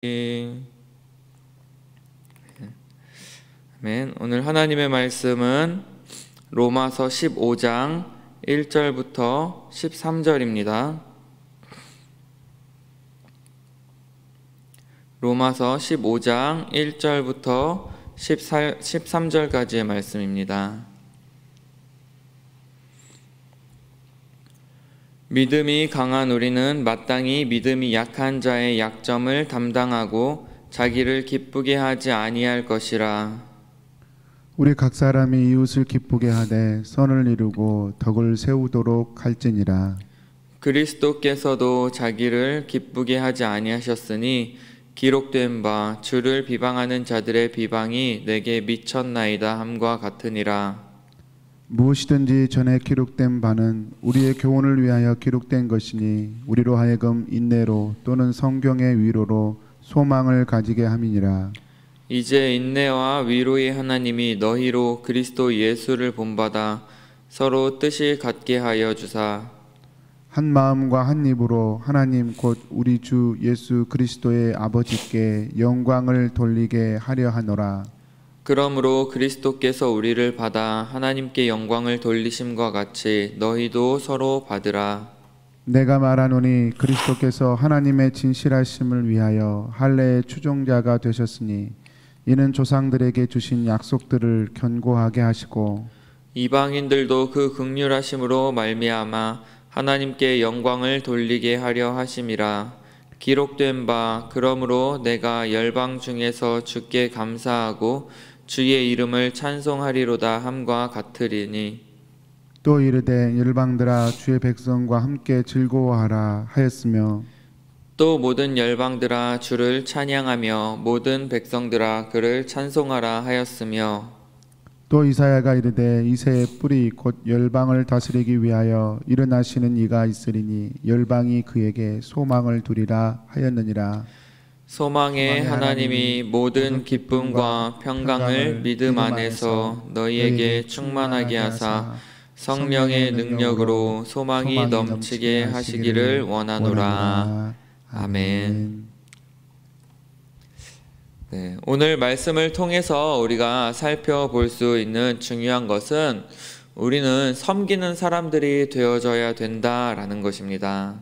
아멘. 오늘 하나님의 말씀은 로마서 15장 1절부터 13절입니다. 로마서 15장 1절부터 13절까지의 말씀입니다. 믿음이 강한 우리는 마땅히 믿음이 약한 자의 약점을 담당하고 자기를 기쁘게 하지 아니할 것이라. 우리 각 사람이 이웃을 기쁘게 하되 선을 이루고 덕을 세우도록 할지니라. 그리스도께서도 자기를 기쁘게 하지 아니하셨으니 기록된 바 주를 비방하는 자들의 비방이 내게 미쳤나이다 함과 같으니라. 무엇이든지 전에 기록된 바는 우리의 교훈을 위하여 기록된 것이니 우리로 하여금 인내로 또는 성경의 위로로 소망을 가지게 함이니라. 이제 인내와 위로의 하나님이 너희로 그리스도 예수를 본받아 서로 뜻이 같게 하여 주사 한 마음과 한 입으로 하나님 곧 우리 주 예수 그리스도의 아버지께 영광을 돌리게 하려 하노라. 그러므로 그리스도께서 우리를 받아 하나님께 영광을 돌리심과 같이 너희도 서로 받으라. 내가 말하노니 그리스도께서 하나님의 진실하심을 위하여 할례의 추종자가 되셨으니 이는 조상들에게 주신 약속들을 견고하게 하시고 이방인들도 그 긍휼하심으로 말미암아 하나님께 영광을 돌리게 하려 하심이라. 기록된 바 그러므로 내가 열방 중에서 주께 감사하고 주의 이름을 찬송하리로다 함과 같으리니. 또 이르되 열방들아 주의 백성과 함께 즐거워하라 하였으며 또 모든 열방들아 주를 찬양하며 모든 백성들아 그를 찬송하라 하였으며 또 이사야가 이르되 이새의 뿌리 곧 열방을 다스리기 위하여 일어나시는 이가 있으리니 열방이 그에게 소망을 두리라 하였느니라. 소망의 하나님이 모든 기쁨과 평강을 믿음 안에서 너희에게 충만하게 하사 성령의 능력으로 소망이 넘치게 하시기를 원하노라. 아멘. 네, 오늘 말씀을 통해서 우리가 살펴볼 수 있는 중요한 것은 우리는 섬기는 사람들이 되어져야 된다라는 것입니다.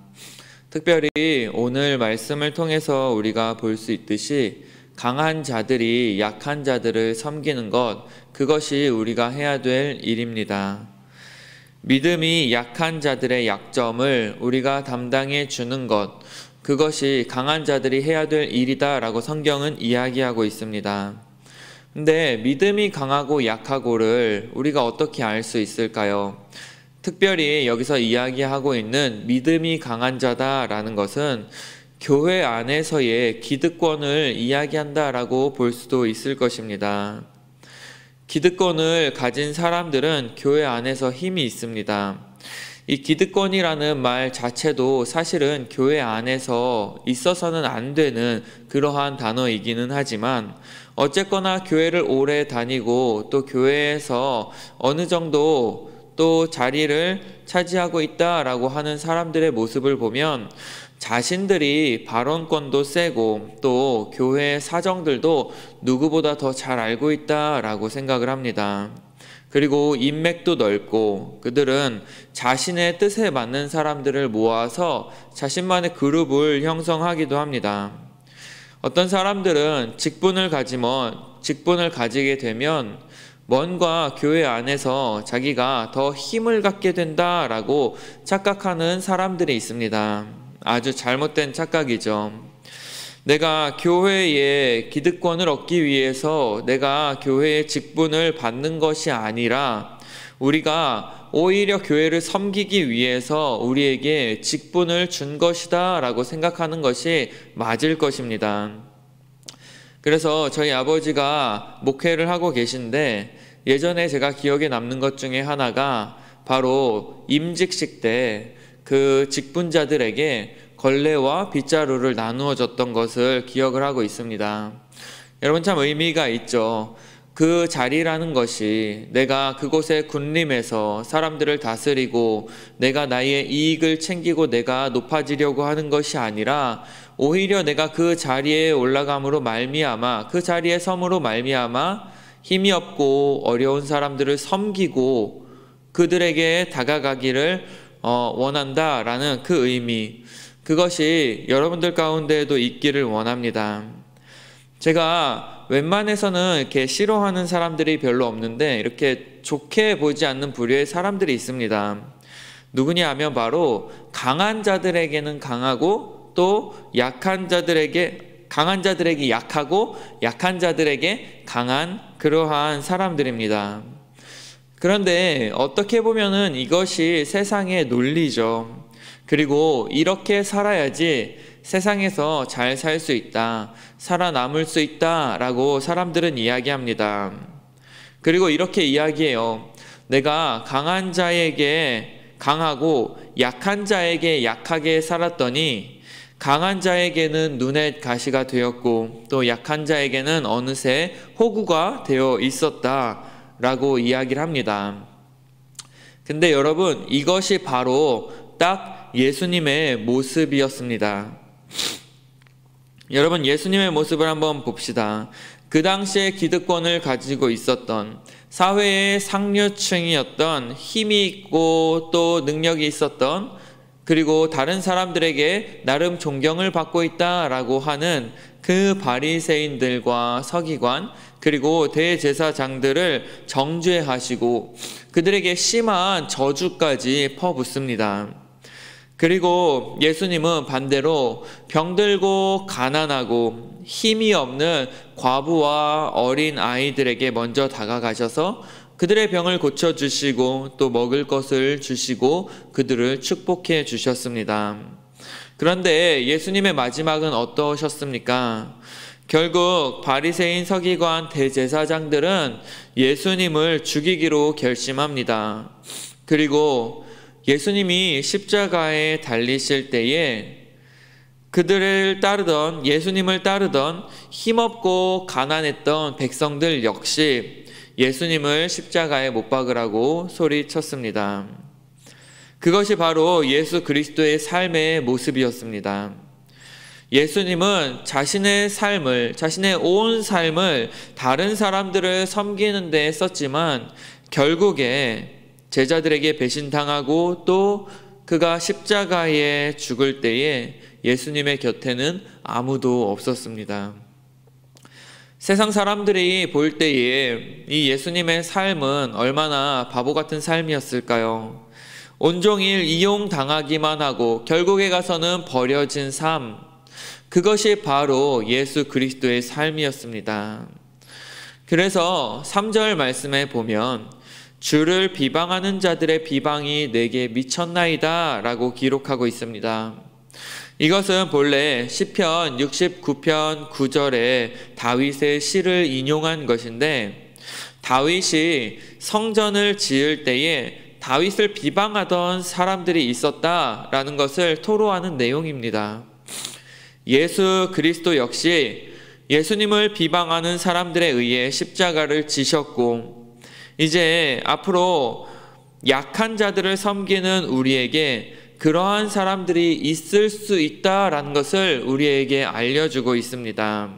특별히 오늘 말씀을 통해서 우리가 볼 수 있듯이 강한 자들이 약한 자들을 섬기는 것, 그것이 우리가 해야 될 일입니다. 믿음이 약한 자들의 약점을 우리가 담당해 주는 것, 그것이 강한 자들이 해야 될 일이다라고 성경은 이야기하고 있습니다. 근데 믿음이 강하고 약하고를 우리가 어떻게 알 수 있을까요? 특별히 여기서 이야기하고 있는 믿음이 강한 자다라는 것은 교회 안에서의 기득권을 이야기한다라고 볼 수도 있을 것입니다. 기득권을 가진 사람들은 교회 안에서 힘이 있습니다. 이 기득권이라는 말 자체도 사실은 교회 안에서 있어서는 안 되는 그러한 단어이기는 하지만 어쨌거나 교회를 오래 다니고 또 교회에서 어느 정도 또 자리를 차지하고 있다라고 하는 사람들의 모습을 보면 자신들이 발언권도 세고 또 교회의 사정들도 누구보다 더 잘 알고 있다라고 생각을 합니다. 그리고 인맥도 넓고 그들은 자신의 뜻에 맞는 사람들을 모아서 자신만의 그룹을 형성하기도 합니다. 어떤 사람들은 직분을 가지게 되면 뭔가 교회 안에서 자기가 더 힘을 갖게 된다라고 착각하는 사람들이 있습니다. 아주 잘못된 착각이죠. 내가 교회의 기득권을 얻기 위해서 내가 교회의 직분을 받는 것이 아니라 우리가 오히려 교회를 섬기기 위해서 우리에게 직분을 준 것이다 라고 생각하는 것이 맞을 것입니다. 그래서 저희 아버지가 목회를 하고 계신데 예전에 제가 기억에 남는 것 중에 하나가 바로 임직식 때 그 직분자들에게 걸레와 빗자루를 나누어 줬던 것을 기억을 하고 있습니다. 여러분 참 의미가 있죠. 그 자리라는 것이 내가 그곳에 군림해서 사람들을 다스리고 내가 나의 이익을 챙기고 내가 높아지려고 하는 것이 아니라 오히려 내가 그 자리에 올라감으로 말미암아, 그 자리에 섬으로 말미암아 힘이 없고 어려운 사람들을 섬기고 그들에게 다가가기를 원한다라는 그 의미, 그것이 여러분들 가운데에도 있기를 원합니다. 제가 웬만해서는 이렇게 싫어하는 사람들이 별로 없는데 이렇게 좋게 보지 않는 부류의 사람들이 있습니다. 누구냐 하면 바로 강한 자들에게는 강하고 또 강한 자들에게 약하고 약한 자들에게 강한 그러한 사람들입니다. 그런데 어떻게 보면은 이것이 세상의 논리죠. 그리고 이렇게 살아야지 세상에서 잘 살 수 있다, 살아남을 수 있다라고 사람들은 이야기합니다. 그리고 이렇게 이야기해요. 내가 강한 자에게 강하고 약한 자에게 약하게 살았더니 강한 자에게는 눈의 가시가 되었고 또 약한 자에게는 어느새 호구가 되어 있었다라고 이야기를 합니다. 근데 여러분, 이것이 바로 딱 예수님의 모습이었습니다. 여러분, 예수님의 모습을 한번 봅시다. 그 당시에 기득권을 가지고 있었던 사회의 상류층이었던, 힘이 있고 또 능력이 있었던, 그리고 다른 사람들에게 나름 존경을 받고 있다라고 하는 그 바리새인들과 서기관 그리고 대제사장들을 정죄하시고 그들에게 심한 저주까지 퍼붓습니다. 그리고 예수님은 반대로 병들고 가난하고 힘이 없는 과부와 어린 아이들에게 먼저 다가가셔서 그들의 병을 고쳐주시고 또 먹을 것을 주시고 그들을 축복해 주셨습니다. 그런데 예수님의 마지막은 어떠셨습니까? 결국 바리새인, 서기관, 대제사장들은 예수님을 죽이기로 결심합니다. 그리고 예수님이 십자가에 달리실 때에 예수님을 따르던 힘없고 가난했던 백성들 역시 예수님을 십자가에 못 박으라고 소리쳤습니다. 그것이 바로 예수 그리스도의 삶의 모습이었습니다. 예수님은 자신의 온 삶을 다른 사람들을 섬기는 데 썼지만 결국에 제자들에게 배신당하고 또 그가 십자가에 죽을 때에 예수님의 곁에는 아무도 없었습니다. 세상 사람들이 볼 때에 이 예수님의 삶은 얼마나 바보 같은 삶이었을까요? 온종일 이용당하기만 하고 결국에 가서는 버려진 삶, 그것이 바로 예수 그리스도의 삶이었습니다. 그래서 3절 말씀에 보면 주를 비방하는 자들의 비방이 내게 미쳤나이다 라고 기록하고 있습니다. 이것은 본래 시편 69편 9절에 다윗의 시를 인용한 것인데, 다윗이 성전을 지을 때에 다윗을 비방하던 사람들이 있었다라는 것을 토로하는 내용입니다. 예수 그리스도 역시 예수님을 비방하는 사람들에 의해 십자가를 지셨고 이제 앞으로 약한 자들을 섬기는 우리에게 그러한 사람들이 있을 수 있다라는 것을 우리에게 알려주고 있습니다.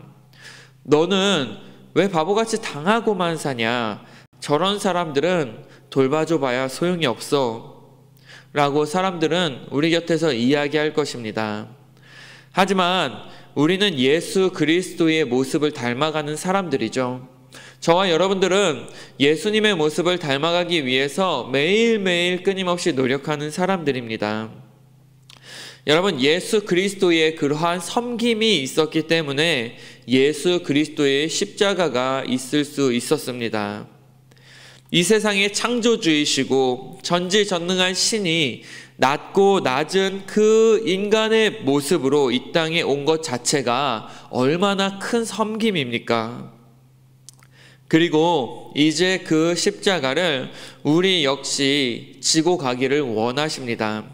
너는 왜 바보같이 당하고만 사냐? 저런 사람들은 돌봐줘 봐야 소용이 없어 라고 사람들은 우리 곁에서 이야기할 것입니다. 하지만 우리는 예수 그리스도의 모습을 닮아가는 사람들이죠. 저와 여러분들은 예수님의 모습을 닮아가기 위해서 매일매일 끊임없이 노력하는 사람들입니다. 여러분, 예수 그리스도의 그러한 섬김이 있었기 때문에 예수 그리스도의 십자가가 있을 수 있었습니다. 이 세상의 창조주이시고 전지전능한 신이 낮고 낮은 그 인간의 모습으로 이 땅에 온 것 자체가 얼마나 큰 섬김입니까? 그리고 이제 그 십자가를 우리 역시 지고 가기를 원하십니다.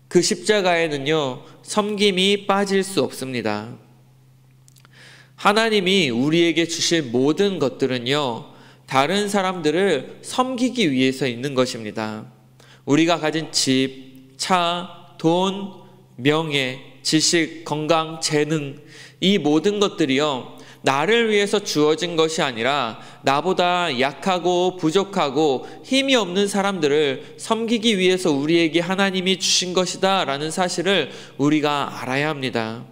그 십자가에는요, 섬김이 빠질 수 없습니다. 하나님이 우리에게 주실 모든 것들은요, 다른 사람들을 섬기기 위해서 있는 것입니다. 우리가 가진 집, 차, 돈, 명예, 지식, 건강, 재능, 이 모든 것들이요, 나를 위해서 주어진 것이 아니라 나보다 약하고 부족하고 힘이 없는 사람들을 섬기기 위해서 우리에게 하나님이 주신 것이다 라는 사실을 우리가 알아야 합니다.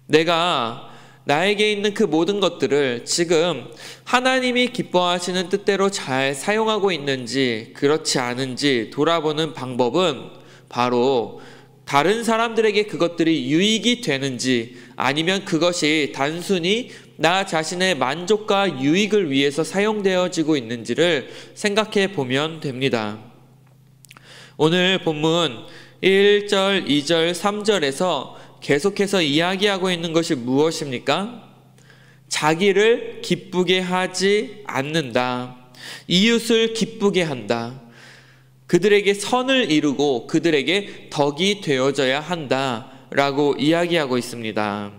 내가 나에게 있는 그 모든 것들을 지금 하나님이 기뻐하시는 뜻대로 잘 사용하고 있는지 그렇지 않은지 돌아보는 방법은 바로 다른 사람들에게 그것들이 유익이 되는지 아니면 그것이 단순히 나 자신의 만족과 유익을 위해서 사용되어지고 있는지를 생각해 보면 됩니다. 오늘 본문 1절, 2절, 3절에서 계속해서 이야기하고 있는 것이 무엇입니까? 자기를 기쁘게 하지 않는다. 이웃을 기쁘게 한다. 그들에게 선을 이루고 그들에게 덕이 되어져야 한다라고 이야기하고 있습니다.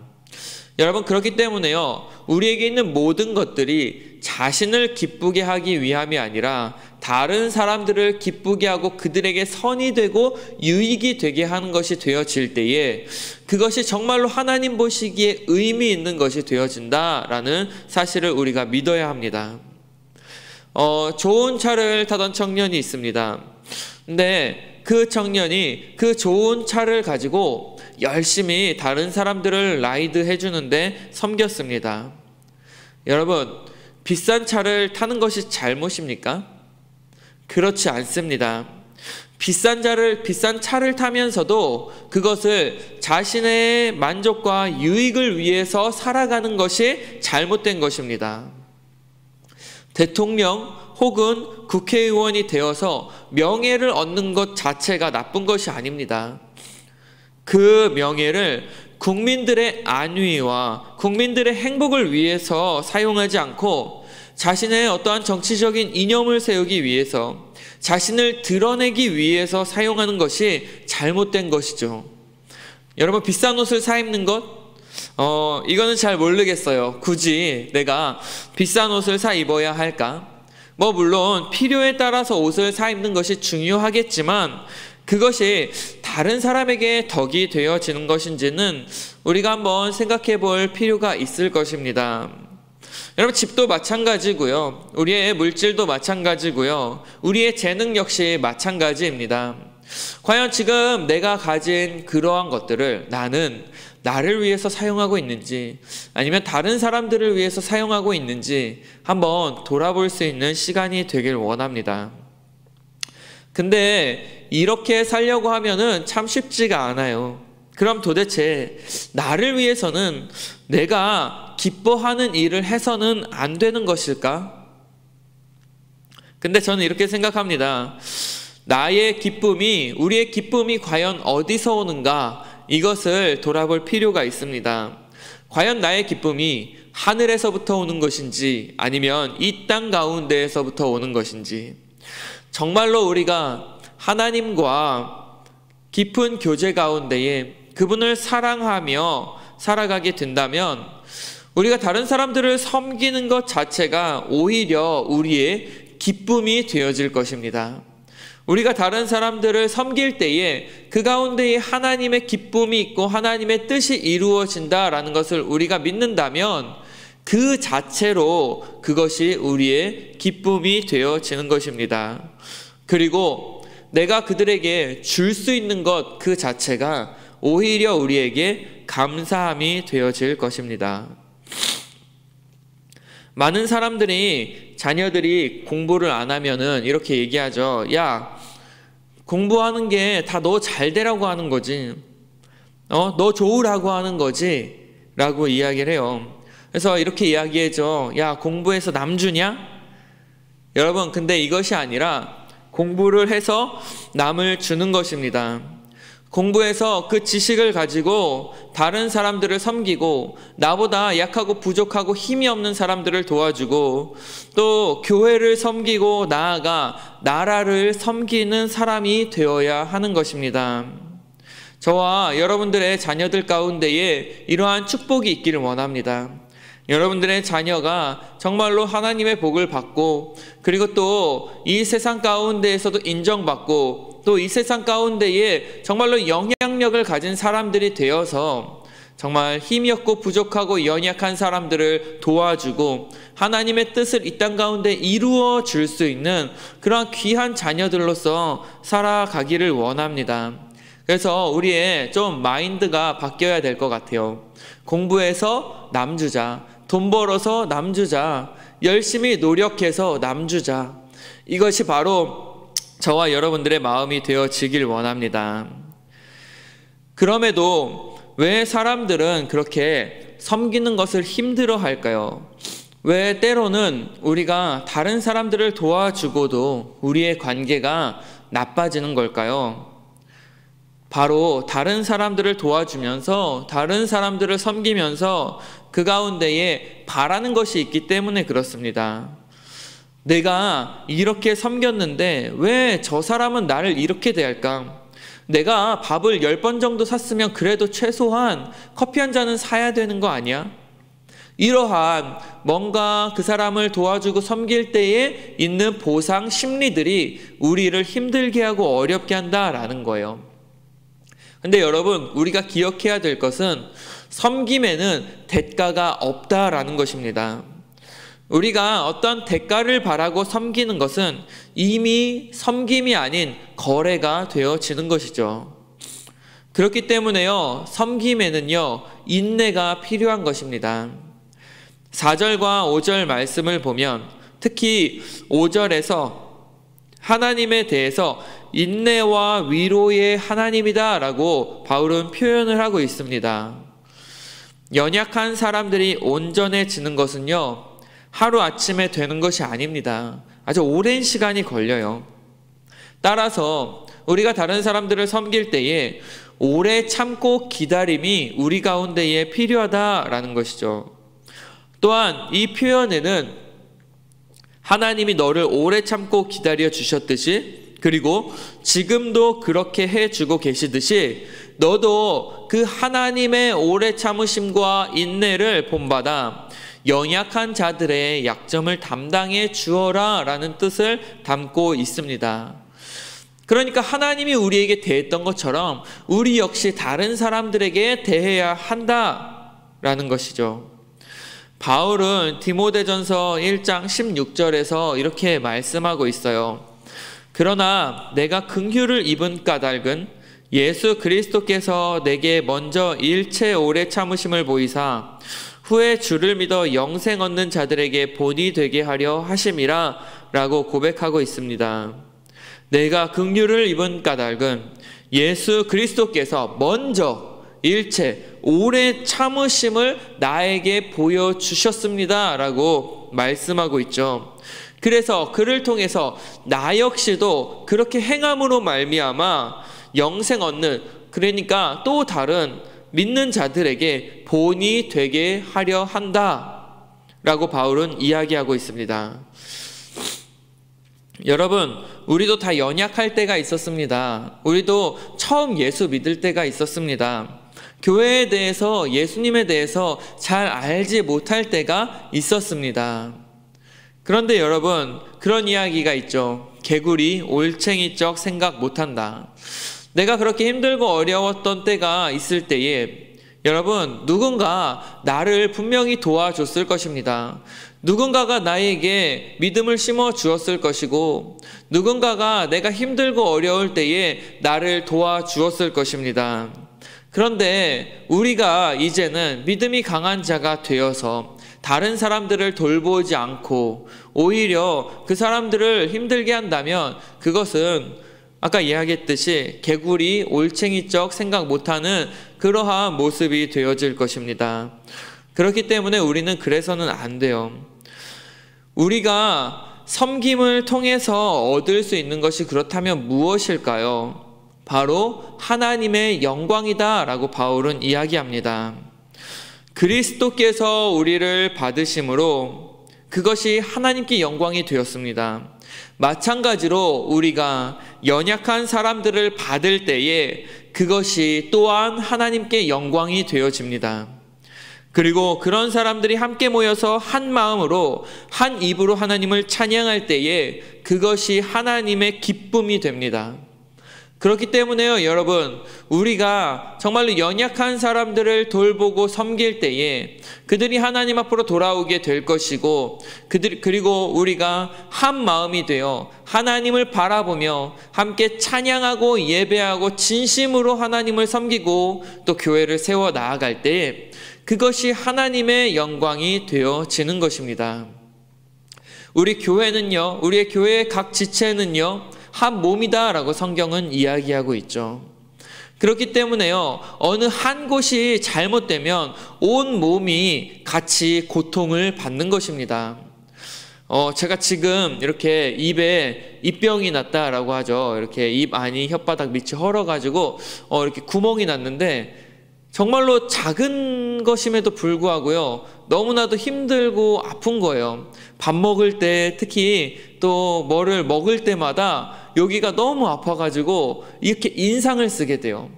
여러분, 그렇기 때문에요, 우리에게 있는 모든 것들이 자신을 기쁘게 하기 위함이 아니라 다른 사람들을 기쁘게 하고 그들에게 선이 되고 유익이 되게 하는 것이 되어질 때에 그것이 정말로 하나님 보시기에 의미 있는 것이 되어진다라는 사실을 우리가 믿어야 합니다. 좋은 차를 타던 청년이 있습니다. 근데 그 청년이 그 좋은 차를 가지고 열심히 다른 사람들을 라이드 해주는데 섬겼습니다. 여러분, 비싼 차를 타는 것이 잘못입니까? 그렇지 않습니다. 비싼 차를 타면서도 그것을 자신의 만족과 유익을 위해서 살아가는 것이 잘못된 것입니다. 대통령 혹은 국회의원이 되어서 명예를 얻는 것 자체가 나쁜 것이 아닙니다. 그 명예를 국민들의 안위와 국민들의 행복을 위해서 사용하지 않고 자신의 어떠한 정치적인 이념을 세우기 위해서 자신을 드러내기 위해서 사용하는 것이 잘못된 것이죠. 여러분, 비싼 옷을 사 입는 것? 이거는 잘 모르겠어요. 굳이 내가 비싼 옷을 사 입어야 할까? 물론 필요에 따라서 옷을 사 입는 것이 중요하겠지만 그것이 다른 사람에게 덕이 되어지는 것인지는 우리가 한번 생각해 볼 필요가 있을 것입니다. 여러분, 집도 마찬가지고요. 우리의 물질도 마찬가지고요. 우리의 재능 역시 마찬가지입니다. 과연 지금 내가 가진 그러한 것들을 나는 나를 위해서 사용하고 있는지 아니면 다른 사람들을 위해서 사용하고 있는지 한번 돌아볼 수 있는 시간이 되길 원합니다. 근데 이렇게 살려고 하면은 참 쉽지가 않아요. 그럼 도대체 나를 위해서는 내가 기뻐하는 일을 해서는 안 되는 것일까? 근데 저는 이렇게 생각합니다. 나의 기쁨이, 우리의 기쁨이 과연 어디서 오는가? 이것을 돌아볼 필요가 있습니다. 과연 나의 기쁨이 하늘에서부터 오는 것인지 아니면 이 땅 가운데에서부터 오는 것인지, 정말로 우리가 하나님과 깊은 교제 가운데에 그분을 사랑하며 살아가게 된다면 우리가 다른 사람들을 섬기는 것 자체가 오히려 우리의 기쁨이 되어질 것입니다. 우리가 다른 사람들을 섬길 때에 그 가운데에 하나님의 기쁨이 있고 하나님의 뜻이 이루어진다라는 것을 우리가 믿는다면 그 자체로 그것이 우리의 기쁨이 되어지는 것입니다. 그리고 내가 그들에게 줄 수 있는 것 그 자체가 오히려 우리에게 감사함이 되어질 것입니다. 많은 사람들이 자녀들이 공부를 안 하면은 이렇게 얘기하죠. 야, 공부하는 게 다 너 잘 되라고 하는 거지. 너 좋으라고 하는 거지. 라고 이야기를 해요. 그래서 이렇게 이야기해줘. 야, 공부해서 남 주냐? 여러분, 근데 이것이 아니라 공부를 해서 남을 주는 것입니다. 공부해서 그 지식을 가지고 다른 사람들을 섬기고 나보다 약하고 부족하고 힘이 없는 사람들을 도와주고 또 교회를 섬기고 나아가 나라를 섬기는 사람이 되어야 하는 것입니다. 저와 여러분들의 자녀들 가운데에 이러한 축복이 있기를 원합니다. 여러분들의 자녀가 정말로 하나님의 복을 받고 그리고 또 이 세상 가운데에서도 인정받고 가지고 또 이 세상 가운데에 정말로 영향력을 가진 사람들이 되어서 정말 힘이 없고 부족하고 연약한 사람들을 도와주고 하나님의 뜻을 이 땅 가운데 이루어 줄 수 있는 그러한 귀한 자녀들로서 살아가기를 원합니다. 그래서 우리의 좀 마인드가 바뀌어야 될 것 같아요. 공부해서 남주자, 돈 벌어서 남주자, 열심히 노력해서 남주자. 이것이 바로 저와 여러분들의 마음이 되어지길 원합니다. 그럼에도 왜 사람들은 그렇게 섬기는 것을 힘들어 할까요? 왜 때로는 우리가 다른 사람들을 도와주고도 우리의 관계가 나빠지는 걸까요? 바로 다른 사람들을 도와주면서 다른 사람들을 섬기면서 그 가운데에 바라는 것이 있기 때문에 그렇습니다. 내가 이렇게 섬겼는데 왜 저 사람은 나를 이렇게 대할까? 내가 밥을 10번 정도 샀으면 그래도 최소한 커피 한 잔은 사야 되는 거 아니야? 이러한 뭔가 그 사람을 도와주고 섬길 때에 있는 보상 심리들이 우리를 힘들게 하고 어렵게 한다라는 거예요. 근데 여러분, 우리가 기억해야 될 것은 섬김에는 대가가 없다라는 것입니다. 우리가 어떤 대가를 바라고 섬기는 것은 이미 섬김이 아닌 거래가 되어지는 것이죠. 그렇기 때문에요, 섬김에는요, 인내가 필요한 것입니다. 4절과 5절 말씀을 보면 특히 5절에서 하나님에 대해서 인내와 위로의 하나님이다 라고 바울은 표현을 하고 있습니다. 연약한 사람들이 온전해지는 것은요, 하루아침에 되는 것이 아닙니다. 아주 오랜 시간이 걸려요. 따라서 우리가 다른 사람들을 섬길 때에 오래 참고 기다림이 우리 가운데에 필요하다라는 것이죠. 또한 이 표현에는 하나님이 너를 오래 참고 기다려 주셨듯이, 그리고 지금도 그렇게 해주고 계시듯이 너도 그 하나님의 오래 참으심과 인내를 본받아 연약한 자들의 약점을 담당해 주어라 라는 뜻을 담고 있습니다. 그러니까 하나님이 우리에게 대했던 것처럼 우리 역시 다른 사람들에게 대해야 한다라는 것이죠. 바울은 디모데전서 1장 16절에서 이렇게 말씀하고 있어요. 그러나 내가 긍휼을 입은 까닭은 예수 그리스도께서 내게 먼저 일체 오래 참으심을 보이사 후에 주를 믿어 영생 얻는 자들에게 본이 되게 하려 하심이라 라고 고백하고 있습니다. 내가 긍휼을 입은 까닭은 예수 그리스도께서 먼저 일체 오래 참으심을 나에게 보여주셨습니다 라고 말씀하고 있죠. 그래서 그를 통해서 나 역시도 그렇게 행함으로 말미암아 영생 얻는, 그러니까 또 다른 믿는 자들에게 본이 되게 하려 한다 라고 바울은 이야기하고 있습니다. 여러분, 우리도 다 연약할 때가 있었습니다. 우리도 처음 예수 믿을 때가 있었습니다. 교회에 대해서, 예수님에 대해서 잘 알지 못할 때가 있었습니다. 그런데 여러분, 그런 이야기가 있죠. 개구리 올챙이적 생각 못한다. 내가 그렇게 힘들고 어려웠던 때가 있을 때에 여러분, 누군가 나를 분명히 도와줬을 것입니다. 누군가가 나에게 믿음을 심어 주었을 것이고, 누군가가 내가 힘들고 어려울 때에 나를 도와주었을 것입니다. 그런데 우리가 이제는 믿음이 강한 자가 되어서 다른 사람들을 돌보지 않고 오히려 그 사람들을 힘들게 한다면 그것은 아까 이야기했듯이 개구리 올챙이적 생각 못하는 그러한 모습이 되어질 것입니다. 그렇기 때문에 우리는 그래서는 안 돼요. 우리가 섬김을 통해서 얻을 수 있는 것이 그렇다면 무엇일까요? 바로 하나님의 영광이다 라고 바울은 이야기합니다. 그리스도께서 우리를 받으심으로 그것이 하나님께 영광이 되었습니다. 마찬가지로 우리가 연약한 사람들을 받을 때에 그것이 또한 하나님께 영광이 되어집니다. 그리고 그런 사람들이 함께 모여서 한 마음으로 한 입으로 하나님을 찬양할 때에 그것이 하나님의 기쁨이 됩니다. 그렇기 때문에요, 여러분, 우리가 정말로 연약한 사람들을 돌보고 섬길 때에 그들이 하나님 앞으로 돌아오게 될 것이고, 그리고 우리가 한 마음이 되어 하나님을 바라보며 함께 찬양하고 예배하고 진심으로 하나님을 섬기고 또 교회를 세워 나아갈 때 그것이 하나님의 영광이 되어지는 것입니다. 우리 교회는요, 우리의 교회의 각 지체는요, 한 몸이다라고 성경은 이야기하고 있죠. 그렇기 때문에요, 어느 한 곳이 잘못되면 온 몸이 같이 고통을 받는 것입니다. 제가 지금 이렇게 입에 입병이 났다라고 하죠. 이렇게 입 안이 혓바닥 밑이 헐어가지고 이렇게 구멍이 났는데, 정말로 작은 것임에도 불구하고요, 너무나도 힘들고 아픈 거예요. 밥 먹을 때, 특히 또 뭐를 먹을 때마다 여기가 너무 아파가지고 이렇게 인상을 쓰게 돼요.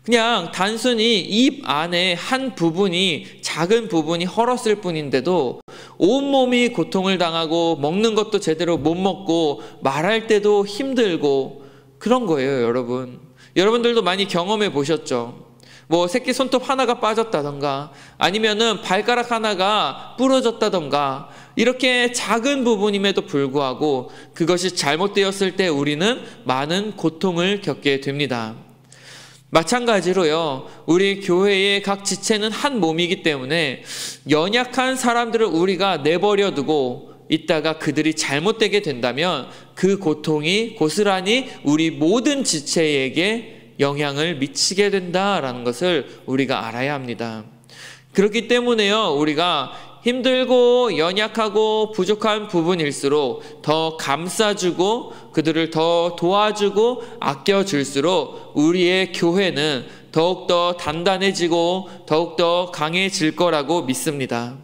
그냥 단순히 입 안에 한 부분이, 작은 부분이 헐었을 뿐인데도 온몸이 고통을 당하고 먹는 것도 제대로 못 먹고 말할 때도 힘들고 그런 거예요, 여러분. 여러분들도 많이 경험해 보셨죠? 뭐 새끼 손톱 하나가 빠졌다던가 아니면은 발가락 하나가 부러졌다던가, 이렇게 작은 부분임에도 불구하고 그것이 잘못되었을 때 우리는 많은 고통을 겪게 됩니다. 마찬가지로요, 우리 교회의 각 지체는 한 몸이기 때문에 연약한 사람들을 우리가 내버려 두고 있다가 그들이 잘못되게 된다면 그 고통이 고스란히 우리 모든 지체에게 영향을 미치게 된다라는 것을 우리가 알아야 합니다. 그렇기 때문에요, 우리가 힘들고 연약하고 부족한 부분일수록 더 감싸주고 그들을 더 도와주고 아껴줄수록 우리의 교회는 더욱더 단단해지고 더욱더 강해질 거라고 믿습니다.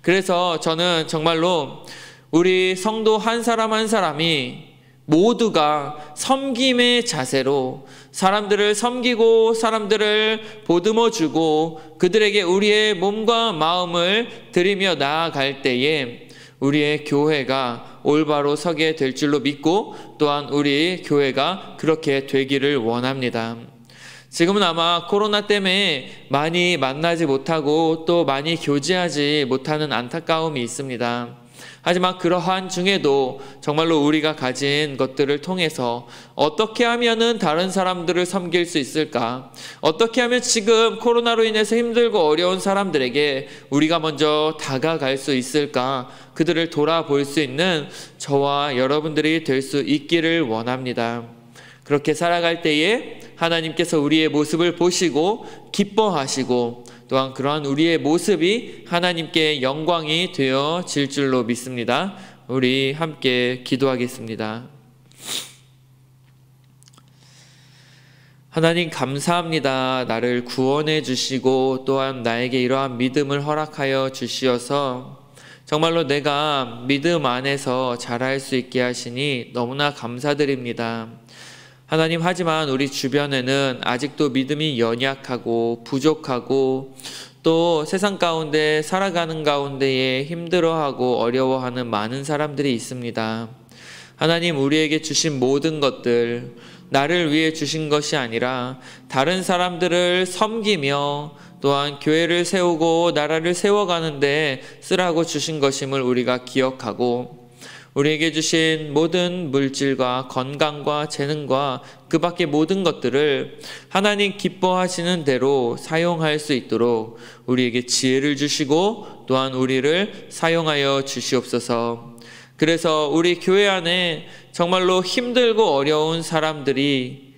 그래서 저는 정말로 우리 성도 한 사람 한 사람이 모두가 섬김의 자세로 사람들을 섬기고 사람들을 보듬어주고 그들에게 우리의 몸과 마음을 드리며 나아갈 때에 우리의 교회가 올바로 서게 될 줄로 믿고, 또한 우리 교회가 그렇게 되기를 원합니다. 지금은 아마 코로나 때문에 많이 만나지 못하고 또 많이 교제하지 못하는 안타까움이 있습니다. 하지만 그러한 중에도 정말로 우리가 가진 것들을 통해서 어떻게 하면은 다른 사람들을 섬길 수 있을까? 어떻게 하면 지금 코로나로 인해서 힘들고 어려운 사람들에게 우리가 먼저 다가갈 수 있을까? 그들을 돌아볼 수 있는 저와 여러분들이 될 수 있기를 원합니다. 그렇게 살아갈 때에 하나님께서 우리의 모습을 보시고 기뻐하시고, 또한 그러한 우리의 모습이 하나님께 영광이 되어질 줄로 믿습니다. 우리 함께 기도하겠습니다. 하나님 감사합니다. 나를 구원해 주시고 또한 나에게 이러한 믿음을 허락하여 주시어서 정말로 내가 믿음 안에서 자랄 수 있게 하시니 너무나 감사드립니다. 하나님, 하지만 우리 주변에는 아직도 믿음이 연약하고 부족하고 또 세상 가운데 살아가는 가운데에 힘들어하고 어려워하는 많은 사람들이 있습니다. 하나님, 우리에게 주신 모든 것들, 나를 위해 주신 것이 아니라 다른 사람들을 섬기며 또한 교회를 세우고 나라를 세워가는데 쓰라고 주신 것임을 우리가 기억하고, 우리에게 주신 모든 물질과 건강과 재능과 그 밖의 모든 것들을 하나님 기뻐하시는 대로 사용할 수 있도록 우리에게 지혜를 주시고 또한 우리를 사용하여 주시옵소서. 그래서 우리 교회 안에 정말로 힘들고 어려운 사람들이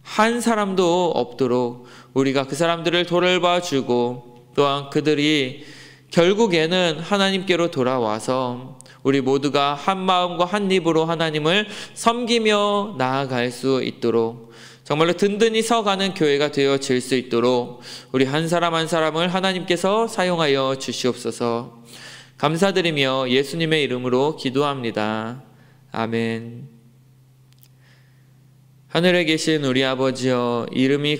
한 사람도 없도록 우리가 그 사람들을 돌봐주고, 또한 그들이 결국에는 하나님께로 돌아와서 우리 모두가 한 마음과 한 입으로 하나님을 섬기며 나아갈 수 있도록, 정말로 든든히 서가는 교회가 되어질 수 있도록 우리 한 사람 한 사람을 하나님께서 사용하여 주시옵소서. 감사드리며 예수님의 이름으로 기도합니다. 아멘. 하늘에 계신 우리 아버지여, 이름이